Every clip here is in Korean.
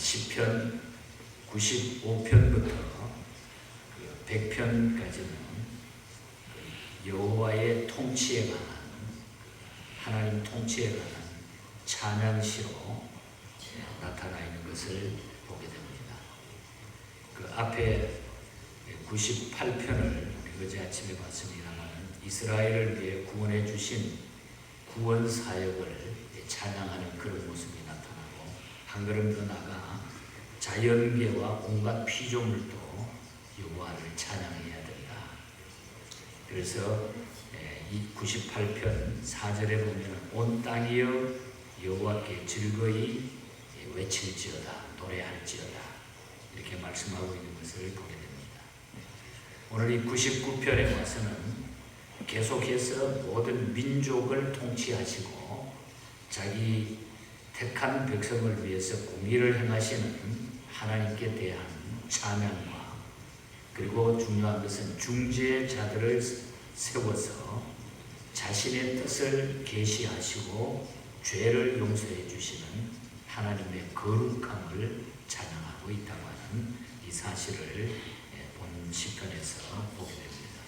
시편 95편부터 100편까지는 여호와의 통치에 관한, 하나님 통치에 관한 찬양시로 나타나 있는 것을 보게 됩니다. 그 앞에 98편을 어제 아침에 봤습니다만 이스라엘을 위해 구원해 주신 구원 사역을 찬양하는 그런 모습이 나타나고, 한 걸음 더 나아가 자연계와 온갖 피조물도 여호와를 찬양해야 된다. 그래서 이 98편 4절에 보면 온 땅이여 여호와께 즐거이 외칠지어다, 노래할지어다, 이렇게 말씀하고 있는 것을 보게 됩니다. 오늘 이 99편에 와서는 계속해서 모든 민족을 통치하시고 자기 택한 백성을 위해서 공의를 행하시는 하나님께 대한 찬양과, 그리고 중요한 것은 중재자들을 세워서 자신의 뜻을 계시하시고 죄를 용서해 주시는 하나님의 거룩함을 찬양하고 있다고 하는 이 사실을 본 시편에서 보게 됩니다.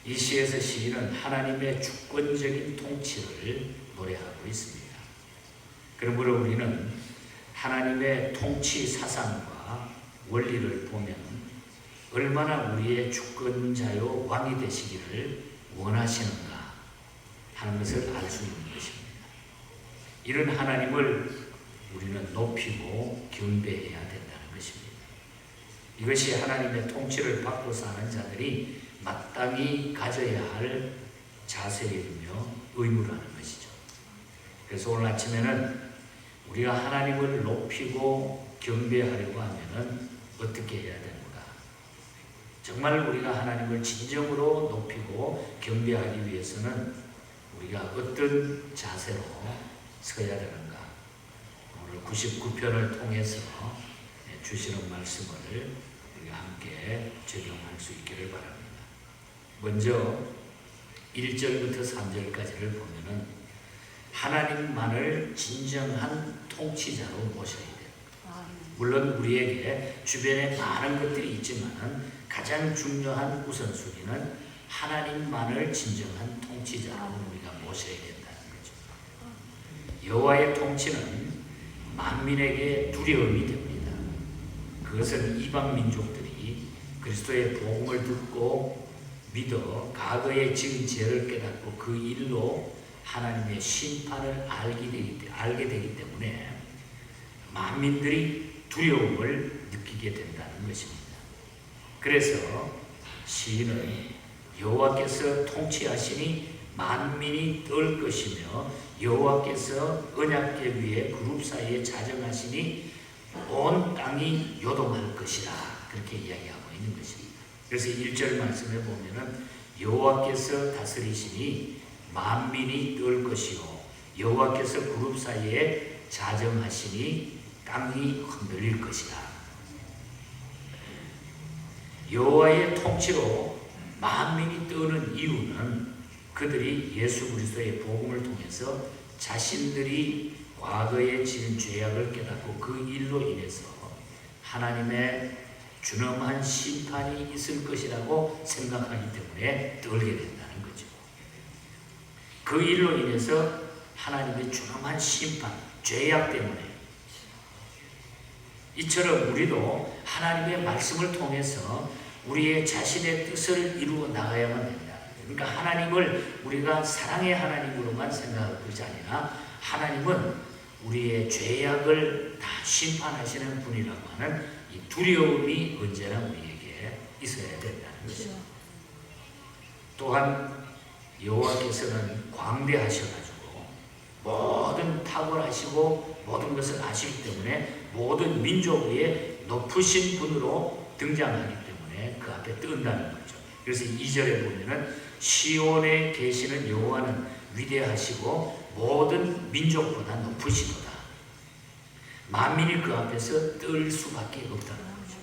이 시에서 시인은 하나님의 주권적인 통치를 노래하고 있습니다. 그러므로 우리는 하나님의 통치 사상과 원리를 보면 얼마나 우리의 주권자요 왕이 되시기를 원하시는가 하는 것을 알 수 있는 것입니다. 이런 하나님을 우리는 높이고 경배해야 된다는 것입니다. 이것이 하나님의 통치를 받고 사는 자들이 마땅히 가져야 할 자세이며 의무라는 것이죠. 그래서 오늘 아침에는 우리가 하나님을 높이고 경배하려고 하면은 어떻게 해야 되는가? 정말 우리가 하나님을 진정으로 높이고 경배하기 위해서는 우리가 어떤 자세로 서야 되는가? 오늘 99편을 통해서 주시는 말씀을 우리가 함께 적용할 수 있기를 바랍니다. 먼저 1절부터 3절까지를 보면은 하나님만을 진정한 통치자로 모셔야 돼요. 물론 우리에게 주변에 많은 것들이 있지만 가장 중요한 우선순위는 하나님만을 진정한 통치자로 우리가 모셔야 된다는 거죠. 여호와의 통치는 만민에게 두려움이 됩니다. 그것은 이방 민족들이 그리스도의 복음을 듣고 믿어 과거에 지은 죄를 깨닫고 그 일로 하나님의 심판을 알게 되기 때문에 만민들이 두려움을 느끼게 된다는 것입니다. 그래서 시인은 여호와께서 통치하시니 만민이 떨 것이며 여호와께서 언약궤 위에 그룹 사이에 자정하시니 온 땅이 요동할 것이라, 그렇게 이야기하고 있는 것입니다. 그래서 1절 말씀에 보면은 여호와께서 다스리시니 만민이 떨 것이요 여호와께서 그룹 사이에 자정하시니 땅이 흔들릴 것이다. 여호와의 통치로 만민이 떠는 이유는 그들이 예수 그리스도의 복음을 통해서 자신들이 과거에 지은 죄악을 깨닫고 그 일로 인해서 하나님의 준엄한 심판이 있을 것이라고 생각하기 때문에 떨게 된다는 거죠. 그 일로 인해서 하나님의 준엄한 심판, 죄악 때문에, 이처럼 우리도 하나님의 말씀을 통해서 우리의 자신의 뜻을 이루어 나가야만 된다. 그러니까 하나님을 우리가 사랑의 하나님으로만 생각할 것이 아니라 하나님은 우리의 죄악을 다 심판하시는 분이라고 하는 이 두려움이 언제나 우리에게 있어야 된다는 것이죠. 또한 여호와께서는 광대하셔가지고 모든 탁월하시고 모든 것을 아시기 때문에 모든 민족 위에 높으신 분으로 등장하기 때문에 그 앞에 뜬다는 거죠. 그래서 2절에 보면은 시온에 계시는 여호와는 위대하시고 모든 민족보다 높으시도다. 만민이 그 앞에서 떨 수밖에 없다는 거죠.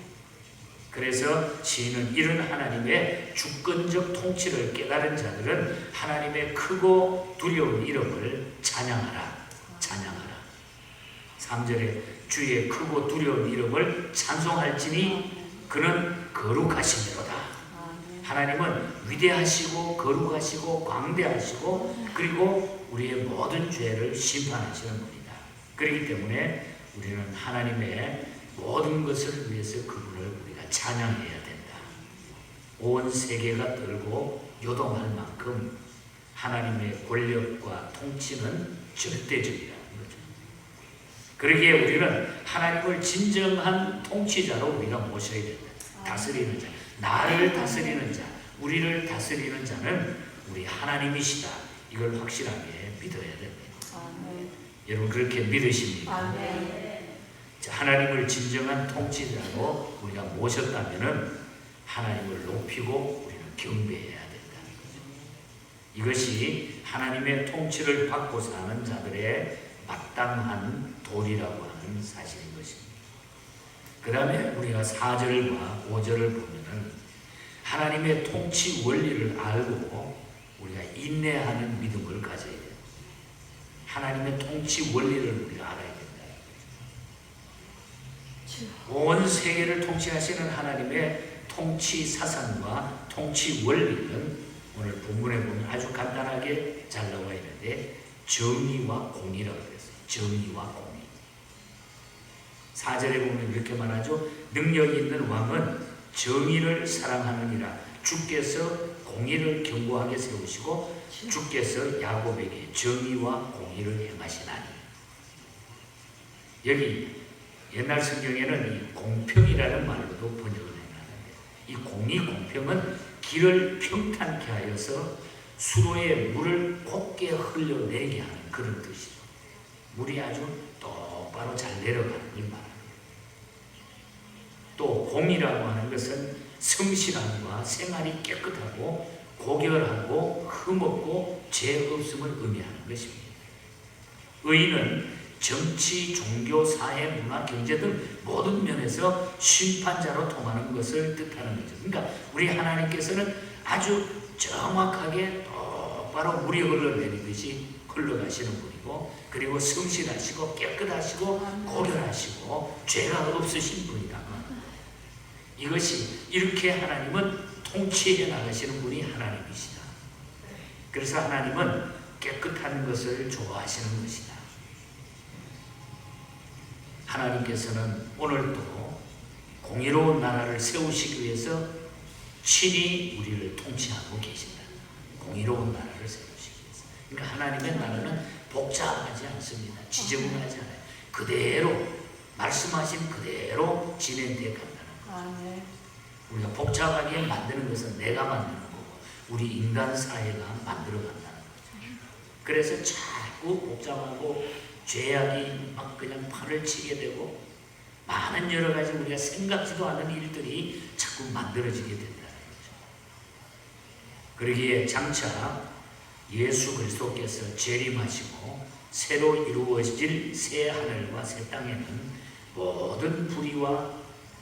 그래서 시인은 이런 하나님의 주권적 통치를 깨달은 자들은 하나님의 크고 두려운 이름을 찬양하라, 찬양하라. 3절에 주의 크고 두려운 이름을 찬송할지니 그는 거룩하시미로다. 하나님은 위대하시고 거룩하시고 광대하시고 그리고 우리의 모든 죄를 심판하시는 분이다. 그렇기 때문에 우리는 하나님의 모든 것을 위해서 그분을 우리가 찬양해야 된다. 온 세계가 떨고 요동할 만큼 하나님의 권력과 통치는 절대적이라는 거죠. 그러기에 우리는 하나님을 진정한 통치자로 우리가 모셔야 된다. 다스리는 자, 나를 다스리는 자, 우리를 다스리는 자는 우리 하나님이시다. 이걸 확실하게 믿어야 됩니다. 여러분 그렇게 믿으십니까? 자, 하나님을 진정한 통치자로 우리가 모셨다면은 하나님을 높이고 우리는 경배해야 된다는 거죠. 이것이 하나님의 통치를 받고 사는 자들의 마땅한 도리라고 하는 사실인 것입니다. 그 다음에 우리가 4절과 5절을 보면은 하나님의 통치 원리를 알고 우리가 인내하는 믿음을 가져야 돼요. 하나님의 통치 원리를 우리가 알아야 된다. 온 세계를 통치하시는 하나님의 통치 사상과 통치 원리는 오늘 본문에 보면 아주 간단하게 잘 나와 있는데 정의와 공의라고 그랬어요. 정의와 공의. 4절에 보면 이렇게 말하죠. 능력이 있는 왕은 정의를 사랑하느니라. 주께서 공의를 견고하게 세우시고 주께서 야곱에게 정의와 공의를 행하시나니. 여기 옛날 성경에는 이 공평이라는 말로도 번역을 해놨는데 이 공의 공평은 길을 평탄케 하여서 수로에 물을 곱게 흘려내게 하는 그런 뜻이죠. 물이 아주 똑바로 잘 내려가는 걸 말합니다. 또 공의라고 하는 것은 성실함과 생활이 깨끗하고 고결하고 흠없고 죄 없음을 의미하는 것입니다. 의인은 정치, 종교, 사회, 문화, 경제 등 모든 면에서 심판자로 통하는 것을 뜻하는 거죠. 그러니까 우리 하나님께서는 아주 정확하게 똑바로 물이 흘러내리듯이 흘러가시는 분이고 그리고 성실하시고 깨끗하시고 고결하시고 죄가 없으신 분이다. 이것이 이렇게 하나님은 통치해 나가시는 분이 하나님이시다. 그래서 하나님은 깨끗한 것을 좋아하시는 것이다. 하나님께서는 오늘도 공의로운 나라를 세우시기 위해서 친히 우리를 통치하고 계신다. 공의로운 나라를 세우시기 위해서. 그러니까 하나님의 나라는 복잡하지 않습니다. 지저분하지 않아요. 그대로 말씀하신 그대로 진행되어 간다는 거죠. 우리가 복잡하게 만드는 것은 내가 만드는 거고 우리 인간 사회가 만들어 간다는 거죠. 그래서 자꾸 복잡하고 죄악이 막 그냥 판을 치게 되고 많은 여러 가지 우리가 생각지도 않은 일들이 자꾸 만들어지게 된다는 거죠. 그러기에 장차 예수 그리스도께서 재림하시고 새로 이루어질 새 하늘과 새 땅에는 모든 불의와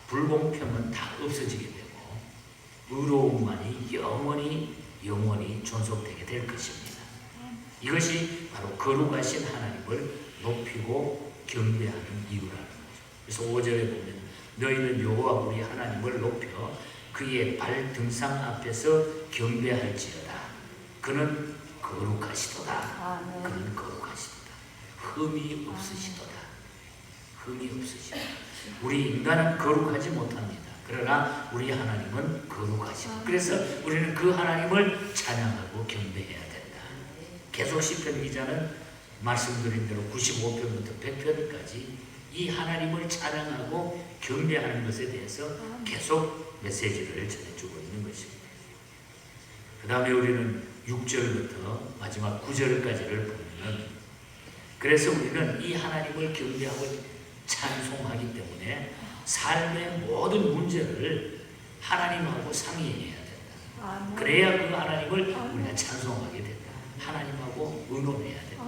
불공평은 다 없어지게 되고 의로움만이 영원히 존속되게 될 것입니다. 이것이 바로 거룩하신 하나님을 높이고 경배하는 이유라는 거죠. 그래서 5절에 보면 너희는 여호와 우리 하나님을 높여 그의 발등상 앞에서 경배할지어다. 그는 거룩하시도다. 그는 거룩하시도다. 흠이 없으시도다. 흠이 없으시도다. 우리 인간은 거룩하지 못합니다. 그러나 우리 하나님은 거룩하시다. 그래서 우리는 그 하나님을 찬양하고 경배해야 된다. 계속 시편 기자는 말씀드린 대로 95편부터 100편까지 이 하나님을 찬양하고 경배하는 것에 대해서 계속 메시지를 전해주고 있는 것입니다. 그 다음에 우리는 6절부터 마지막 9절까지를 보면 그래서 우리는 이 하나님을 경배하고 찬송하기 때문에 삶의 모든 문제를 하나님하고 상의해야 된다. 그래야 그 하나님을 우리가 찬송하게 된다. 하나님하고 의논해야 된다.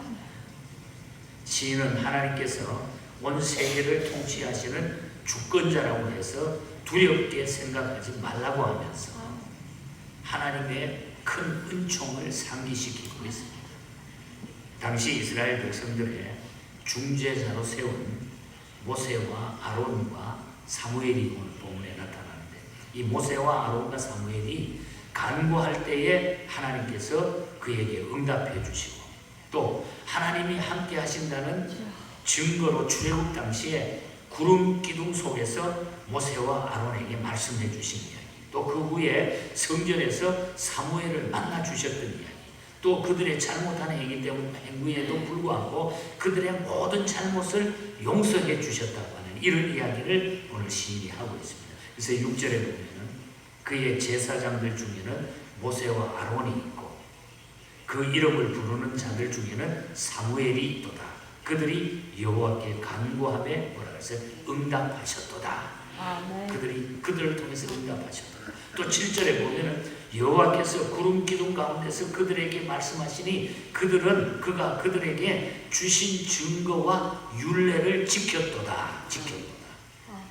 시인은 하나님께서 온 세계를 통치하시는 주권자라고 해서 두렵게 생각하지 말라고 하면서 하나님의 큰 은총을 상기시키고 있습니다. 당시 이스라엘 백성들의 중재자로 세운 모세와 아론과 사무엘이 오늘 본문에 나타나는데, 이 모세와 아론과 사무엘이 간구할 때에 하나님께서 그에게 응답해 주시고, 또 하나님이 함께 하신다는 증거로 출애굽 당시에 구름 기둥 속에서 모세와 아론에게 말씀해 주신 이야기, 또 그 후에 성전에서 사무엘을 만나 주셨던 이야기, 또 그들의 잘못한 행위에도 불구하고 그들의 모든 잘못을 용서해 주셨다고 하는 이런 이야기를 오늘 시인이 하고 있습니다. 그래서 6절에 보면은 그의 제사장들 중에는 모세와 아론이 있고 그 이름을 부르는 자들 중에는 사무엘이 있도다. 그들이 여호와께 간구하되 뭐라 그랬어요? 응답하셨도다. 그들을 통해서 응답하셨도다. 또 7절에 보면은 여호와께서 구름 기둥 가운데서 그들에게 말씀하시니 그가 그들에게 주신 증거와 율례를 지켰도다.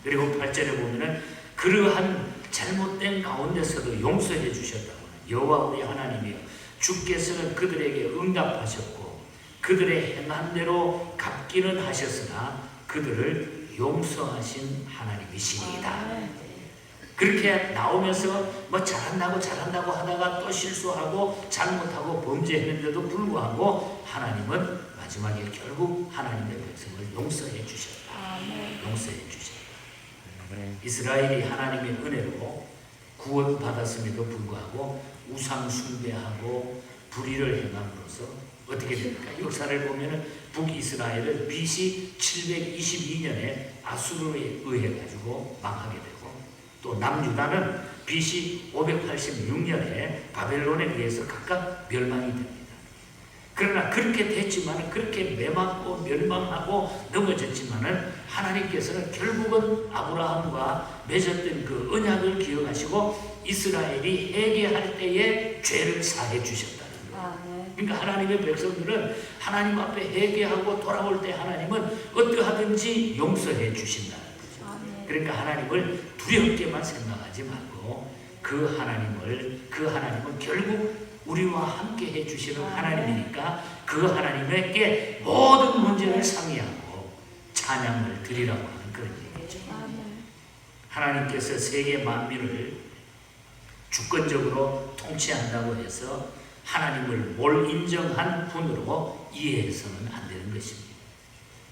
그리고 8절에 보면은 그러한 잘못된 가운데서도 용서해 주셨다고. 여호와 우리 하나님이여, 주께서는 그들에게 응답하셨고 그들의 행한 대로 갚기는 하셨으나 그들을 용서하신 하나님이시니이다. 그렇게 나오면서 뭐 잘한다고 하다가 또 실수하고 잘못하고 범죄했는데도 불구하고 하나님은 마지막에 결국 하나님의 백성을 용서해 주셨다. 용서해 주셨다. 이스라엘이 하나님의 은혜로 구원받았음에도 불구하고 우상 숭배하고 불의를 행함으로써 어떻게 됩니까? 역사를 보면은 북이스라엘은 BC 722년에 아수르에 의해 가지고 망하게 되고, 또 남유다는 BC 586년에 바벨론에 의해서 각각 멸망이 됩니다. 그러나 그렇게 됐지만, 그렇게 멸망하고 넘어졌지만은 하나님께서는 결국은 아브라함과 맺었던 그 언약을 기억하시고 이스라엘이 회개할 때에 죄를 사해 주셨다는 거예요. 그러니까 하나님의 백성들은 하나님 앞에 회개하고 돌아올 때 하나님은 어떠하든지 용서해 주신다는 거죠. 그러니까 하나님을 두렵게만 생각하지 말고 그 하나님은 결국 우리와 함께 해주시는 하나님이니까 그 하나님에게 모든 문제를 상의하고 찬양을 드리라고 하는 그런 얘기죠. 하나님께서 세계 만민을 주권적으로 통치한다고 해서 하나님을 뭘 인정한 분으로 이해해서는 안 되는 것입니다.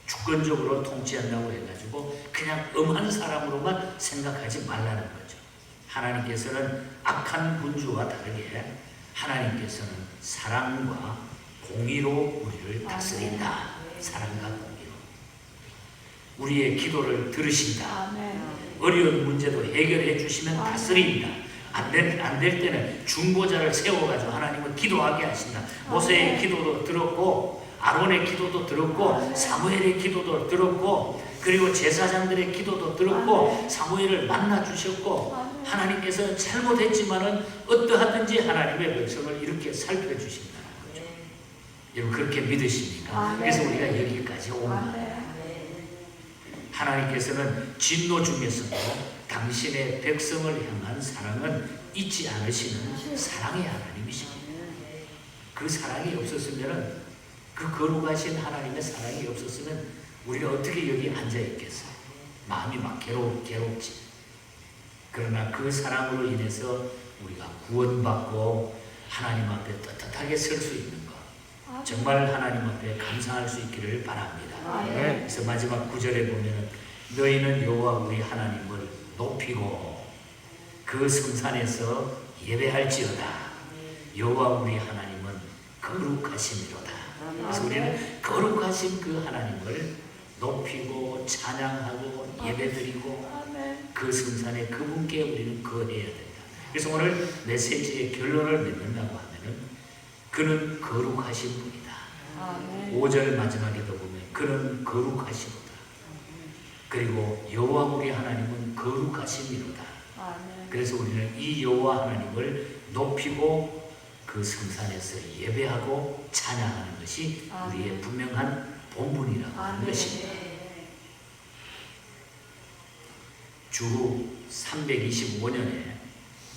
주권적으로 통치한다고 해가지고 그냥 엄한 사람으로만 생각하지 말라는 거죠. 하나님께서는 악한 군주와 다르게 하나님께서는 사랑과 공의로 우리를 다스린다. 사랑과 공의로. 우리의 기도를 들으신다. 어려운 문제도 해결해 주시면 다스린다. 안 될 때는 중보자를 세워가지고 하나님은 기도하게 하신다. 모세의 기도도 들었고 아론의 기도도 들었고 사무엘의 기도도 들었고 그리고 제사장들의 기도도 들었고 사무엘을 만나 주셨고 하나님께서 잘못했지만은 어떠하든지 하나님의 백성을 이렇게 살펴주신다는 거죠. 여러분 그렇게 믿으십니까? 그래서 우리가 여기까지 온 거예요. 하나님께서는 진노 중에서도 당신의 백성을 향한 사랑은 잊지 않으시는 사랑의 하나님이십니다. 그 사랑이 없었으면, 그 거룩하신 하나님의 사랑이 없었으면 우리가 어떻게 여기 앉아 있겠어요? 마음이 막 괴롭지. 그러나 그 사랑으로 인해서 우리가 구원받고 하나님 앞에 떳떳하게 설 수 있는 것, 정말 하나님 앞에 감사할 수 있기를 바랍니다. 그래서 마지막 9절에 보면 너희는 여호와 우리 하나님을 높이고 그 성산에서 예배할지어다. 여호와 우리 하나님은 거룩하심이로다. 그래서 우리는 거룩하신 그 하나님을 높이고 찬양하고 예배드리고 그 성산에 그분께 우리는 거해야 된다. 그래서 오늘 메시지의 결론을 맺는다고 하면은 그는 거룩하신 분이다. 5절 마지막에도 보면 그는 거룩하시로다. 그리고 여호와 우리 하나님은 거룩하심이로다. 그래서 우리는 이 여호와 하나님을 높이고 그 성산에서 예배하고 찬양하는 것이 우리의 분명한 본분이라고 하는 것입니다. 주후 325년에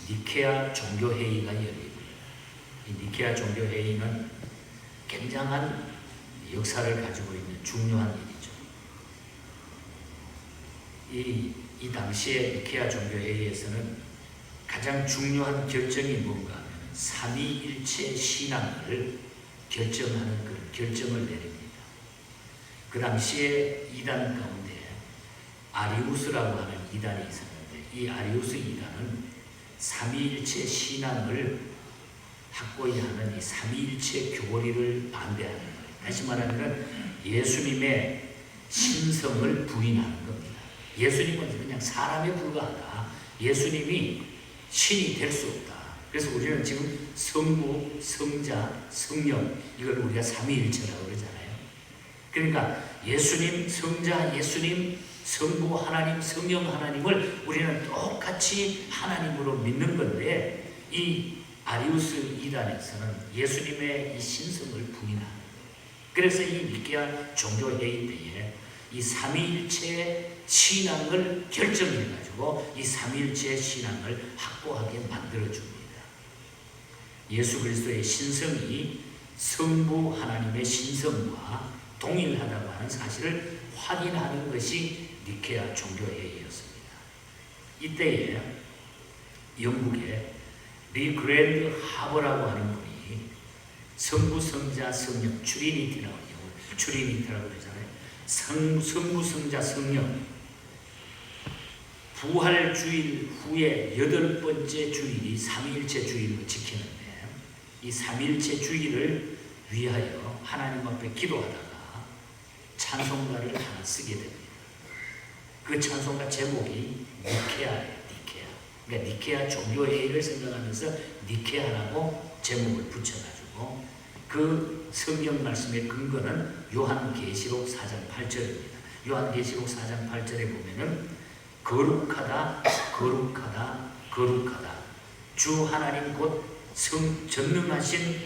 니케아 종교회의가 열립니다. 이 니케아 종교회의는 굉장한 역사를 가지고 있는 중요한 일이죠. 이 당시에 니케아 종교회의에서는 가장 중요한 결정이 뭔가 하면 삼위일체 신앙을 결정하는 그런 결정을 내립니다. 그 당시에 이단 가운데 아리우스라고 하는 이단이 있었는데, 이 아리우스 이단은 삼위일체 신앙을 확고히 하는 이 삼위일체 교리를 반대하는 거예요. 다시 말하면 예수님의 신성을 부인하는 겁니다. 예수님은 그냥 사람에 불과하다. 예수님이 신이 될 수 없다. 그래서 우리는 지금 성부, 성자, 성령, 이걸 우리가 삼위일체라고 그러잖아요. 그러니까 예수님, 성자, 예수님, 성부 하나님, 성령 하나님을 우리는 똑같이 하나님으로 믿는 건데, 이 아리우스 이단에서는 예수님의 이 신성을 부인하는 거예요. 그래서 이 니케아 종교회의 때에 이 삼위일체 신앙을 결정해가지고 이 삼위일체 신앙을 확고하게 만들어줍니다. 예수 그리스도의 신성이 성부 하나님의 신성과 동일하다고 하는 사실을 확인하는 것이 니케아 종교회의였습니다. 이때에 영국의 리 그랜드 하버라고 하는 분이 성부, 성자, 성령, 트리니티라고 그러잖아요. 성부, 성자, 성령, 부활 주일 후에 8번째 주일이 삼위일체 주일로 지키는데, 이 삼위일체 주일을 위하여 하나님 앞에 기도하다가 찬송가를 하나 쓰게 됩니다. 그 찬송가 제목이 니케아예요. 그러니까 니케아 종교회의를 생각하면서 니케아라고 제목을 붙여가지고, 그 성경 말씀의 근거는 요한계시록 4장 8절입니다. 요한계시록 4장 8절에 보면은 거룩하다, 거룩하다, 거룩하다. 주 하나님 곧 전능하신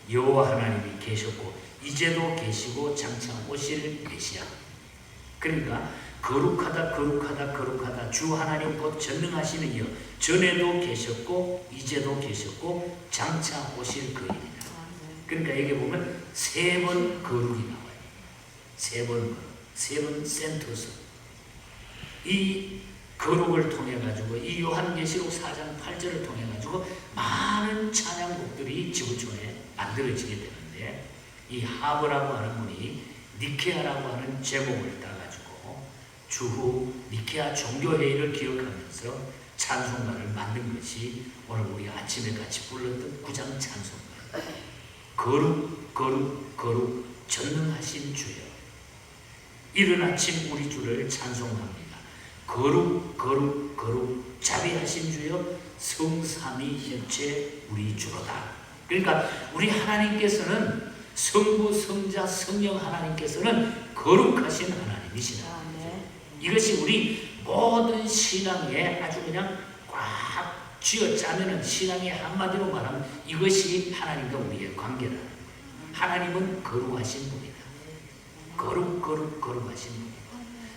여호와 하나님이 계셨고 이제도 계시고 장차 오실 메시아. 그러니까 거룩하다, 거룩하다, 거룩하다. 주 하나님 곧 전능하시는 이여, 전에도 계셨고 이제도 계셨고 장차 오실 그이니라. 그러니까 여기 보면 3번 거룩이 나와요. 3번 거룩, 3번 센토스. 이 거룩을 통해 가지고, 이 요한계시록 4장 8절을 통해 가지고 많은 찬양곡들이 지구촌에 만들어지게 되는데, 이 하버라고 하는 분이 니케아라고 하는 제목을 따가지고 주후 니케아 종교회의를 기억하면서 찬송가를 만든 것이 오늘 우리 아침에 같이 불렀던 9장 찬송가. 거룩, 거룩, 거룩, 전능하신 주여. 이른 아침 우리 주를 찬송합니다. 거룩, 거룩, 거룩, 자비하신 주여, 성삼위일체 우리 주로다. 그러니까 우리 하나님께서는, 성부, 성자, 성령 하나님께서는 거룩하신 하나님이시다. 이것이 우리 모든 신앙에 아주 그냥 꽉 쥐어짜면은, 신앙의 한마디로 말하면 이것이 하나님과 우리의 관계라는 거예요. 하나님은 거룩하신 분이다. 거룩, 거룩, 거룩하신 분이다.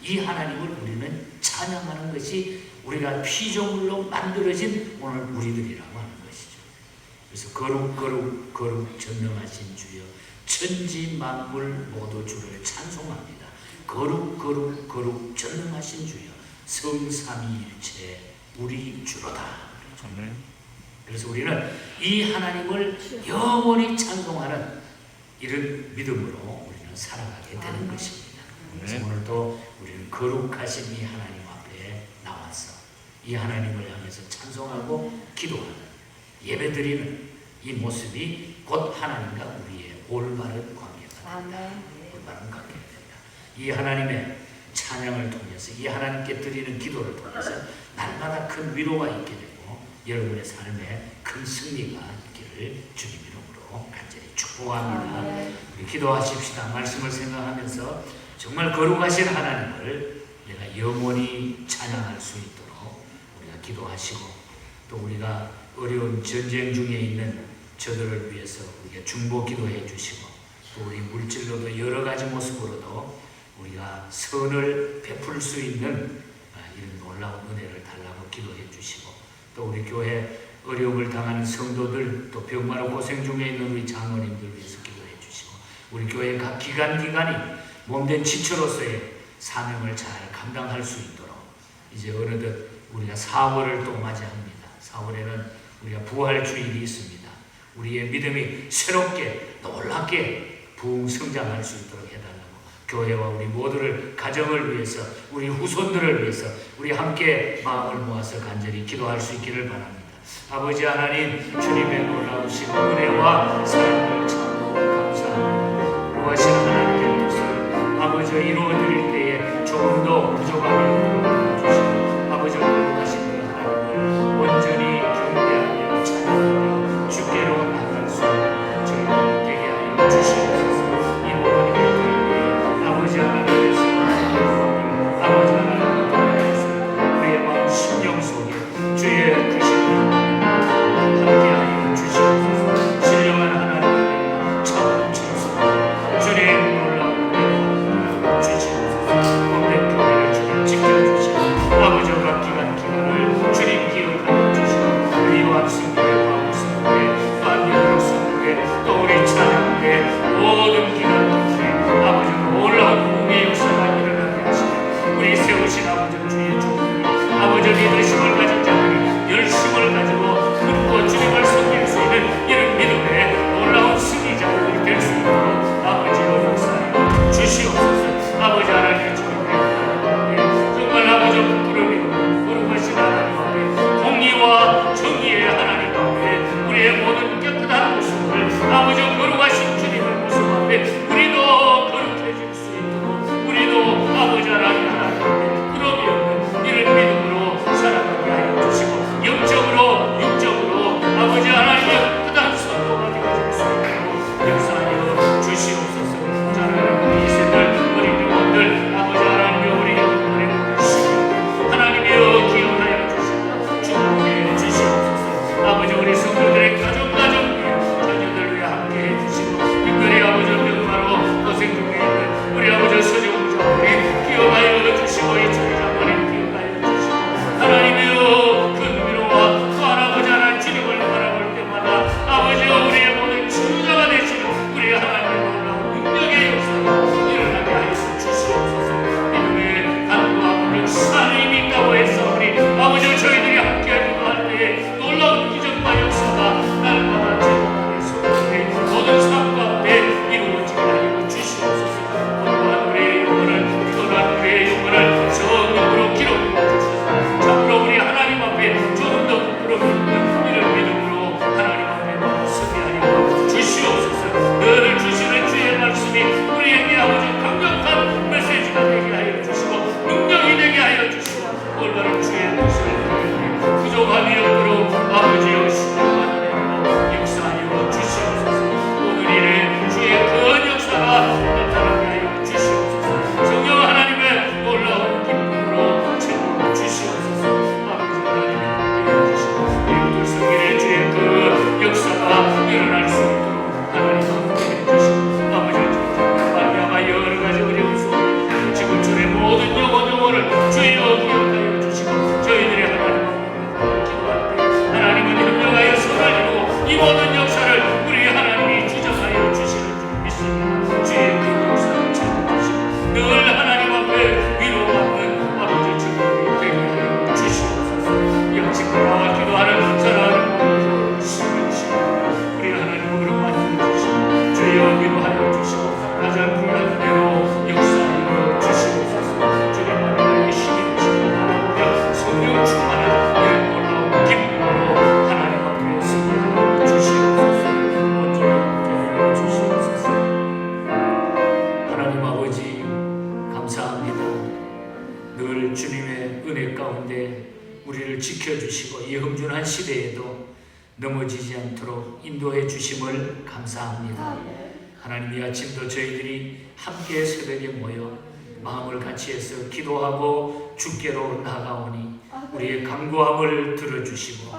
이 하나님을 우리는 찬양하는 것이 우리가 피조물로 만들어진 오늘 우리들이라고 하는 것이죠. 그래서 거룩, 거룩, 거룩, 전능하신 주여, 천지 만물 모두 주를 찬송합니다. 거룩, 거룩, 거룩, 전능하신 주여, 성삼위일체 우리 주로다. 그래서 우리는 이 하나님을 영원히 찬송하는 이런 믿음으로 우리는 살아가게 되는 것입니다. 그래서 오늘도 우리는 거룩하신 이 하나님 앞에 나와서 이 하나님을 향해서 찬송하고 기도하는, 예배드리는 이 모습이 곧 하나님과 우리의 올바른 관계가 된다. 올바른 관계가 된다. 이 하나님의 찬양을 통해서, 이 하나님께 드리는 기도를 통해서 날마다 큰 위로가 있게 되고 여러분의 삶에 큰 승리가 있기를 주님 이름으로 간절히 축복합니다. 우리 기도하십시다. 말씀을 생각하면서 정말 거룩하신 하나님을 내가 영원히 찬양할 수 있도록 우리가 기도하시고, 또 우리가 어려운 전쟁 중에 있는 저들을 위해서 우리가 중보 기도해 주시고, 또 우리 물질로도 여러 가지 모습으로도 우리가 선을 베풀 수 있는 이런 놀라운 은혜를 달라고 기도해 주시고, 또 우리 교회 어려움을 당하는 성도들, 또 병마로 고생 중에 있는 우리 장로님들 위해서 기도해 주시고, 우리 교회 각 기관이 몸된 지체로서의 사명을 잘 감당할 수 있도록 이제 어느덧 우리가 4월을 또 맞이합니다. 4월에는 우리가 부활 주일이 있습니다. 우리의 믿음이 새롭게 놀랍게 부흥 성장할 수 있도록 해달라고 교회와 우리 모두를 가정을 위해서 우리 후손들을 위해서 우리 함께 마음을 모아서 간절히 기도할 수 있기를 바랍니다. 아버지 하나님, 주님의 놀라우신 은혜와 사랑을 참으로 감사합니다. 무엇이 하나님의 뜻을 아버지 이루어드릴 때에 조금 더 부족함이 없도록 도와주시고 아버지 거룩하신 그 하나님을 온전히 경배하며 찬양하며 주께로 나아갈 수 있는 저희가 되게 하여 주시옵소서. 이 모든 일들을 위해 아버지 하나님께서 아버지 하나님께서 우리의 마음 심령 속에 주의 그 함께하여 주시옵소서. 신령한 하나님의 참 천수 주님 놀라운 은혜 주시옵소서. 몸된 교회를 주님 지켜주시고 아버지와 각 기관을 주님 기억하여 주시고 위로한 성도의 마음 성도의 반면으로 성도의 또 우리 찬양의 모든 기관들에 아버지 놀라운 부흥의 역사가 일어나게 하시고 우리 세우신 아버지 주의 종들이 아버지 믿으심을 가진 자들이 열심을 가지고 주님을 섬길 수 있는 이런 믿음의 놀라운 승리자들이 될 수 있도록 아버지로 역사하여 주시옵소서. 아버지 하나님 정말 아버지 부끄러움이 거룩하신 하나님 앞에 공의와 정의의 하나님 앞에 우리의 모든 깨끗한 모습을 아버지 거룩하신 주님의 모습 앞에 우리도 거룩해질 수 있도록 우리도 아버지 하나님 앞에 부끄러움이 없는 이런 믿음으로 살아가게 하여 주시고 영적으로 육적으로 아버지 하나님의 크단 선도가 되어질 수 있도록 역사하여 주시옵소서. 자라는 우리 이세들 어린 영혼들 아버지 하나님의 우리 영혼들의 모든 하나님이여 기억하여 주시고 축복해 주시옵소서. 아버지 우리 성도들의 가정 위에 자녀들 위해 함께해 주시고 특별히 아버지 병마로 고생 중에 있는 우리 아버지 서정자들이 기억하여 주시고 이 처리 장관님 기억하여 주시고 하나님이여 그 위로와 아버지와 우리의 모든 주자가 되시는 우리 하나님의 놀라운 능력의 역사가 일어나게 하여 주시옵소서. 믿음의 간구와 역사를 있다고 해서 우리 아버지와 저희들이 함께 기도할 때에 놀라운 기적과 역사가 날마다 제공하여서 우리 모든 삶 가운데 이루어지게 하여 주시옵소서. 건강한 우리의 영혼을 피곤한 우리의 영혼을 성령으로 기록해 주셔서 참으로 우리 하나님 앞에 조금 더 부끄러움이 없는 이런 믿음으로 하나님 주시옵소서. 늘 주시는 주의 말씀이 우리에게 아버지 강력한 메시지가 되게 하여 주시고 능력이 되게 하여 주시고 올바른 주의 뜻을 부족함이 없도록 아버지여 신령한 은혜로 역사하여 주시옵소서. 오늘 일에 주의 그 역사가 나타나게 하여 주시옵소서. 성령 하나님의 놀라운 기쁨으로 채워 주시옵소서. 아버지 하나님의 함께 해주시고 이웃들 성길의 주의 그 역사가 일어날 수 있도록 하나님 함께 해주시고 아버지 말미암아 여러 가지 어려운 속에 지구촌의 모든 영혼을 주여 기억하여 주시고 저희들이 하나님 앞에 기도할 때 하나님은 협력하여 선을 이루고 이 모든 역사를 우리 하나님이 주장하여 주시는 줄 믿습니다. 주의 그 역사를 찾아주시고 늘 하나님 앞에 위로받는 아버지 주님이 되게 하여 주시옵소서. 영식과 나와 기도하는 사랑하는 우리 하나님 그런 말씀 주시고 주여 위로하여 주시고 가장 귀한 대로 역사하여 주시옵소서. 주님 하나님의 힘이 주시고 바라보며 성령 충만한 이런 놀라운 기쁨으로 하나님 앞에 승리하여 주시옵소서. 온전히 함께하여 주시옵소서. 하나님 아버지 감사합니다. 늘 주님의 은혜 가운데 우리를 지켜주시고 이 험준한 시대에도 넘어지지 않도록 인도해 주심을 감사합니다. 하나님 이 아침도 저희들이 함께 새벽에 모여 마음을 같이 해서 기도하고 주께로 나가오니 우리의 간구함을 들어주시고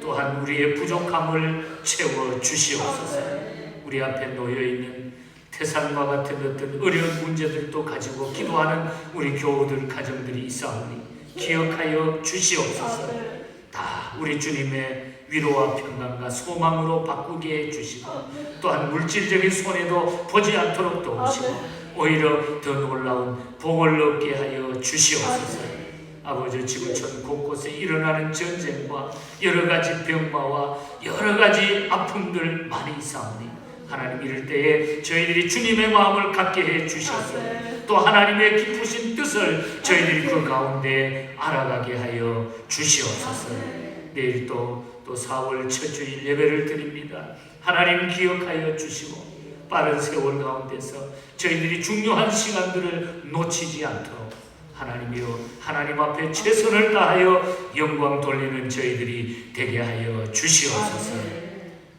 또한 우리의 부족함을 채워 주시옵소서. 우리 앞에 놓여있는 태산과 같은 어떤 어려운 문제들도 가지고 기도하는 우리 교우들 가정들이 있사오니 기억하여 주시옵소서. 다 우리 주님의 위로와 평강과 소망으로 바꾸게 해주시고 또한 물질적인 손해도 보지 않도록 도우시고 오히려 더 놀라운 복을 얻게 하여 주시옵소서. 아버지, 지구촌 곳곳에 일어나는 전쟁과 여러 가지 병마와 여러 가지 아픔들 많이 있사오니 하나님, 이럴 때에 저희들이 주님의 마음을 갖게 해 주셔서 또 하나님의 기쁘신 뜻을 저희들이 그 가운데 알아가게 하여 주시옵소서. 내일 또 4월 첫 주일 예배를 드립니다. 하나님 기억하여 주시고 빠른 세월 가운데서 저희들이 중요한 시간들을 놓치지 않도록 하나님이여, 하나님 앞에 최선을 다하여 영광 돌리는 저희들이 되게 하여 주시옵소서.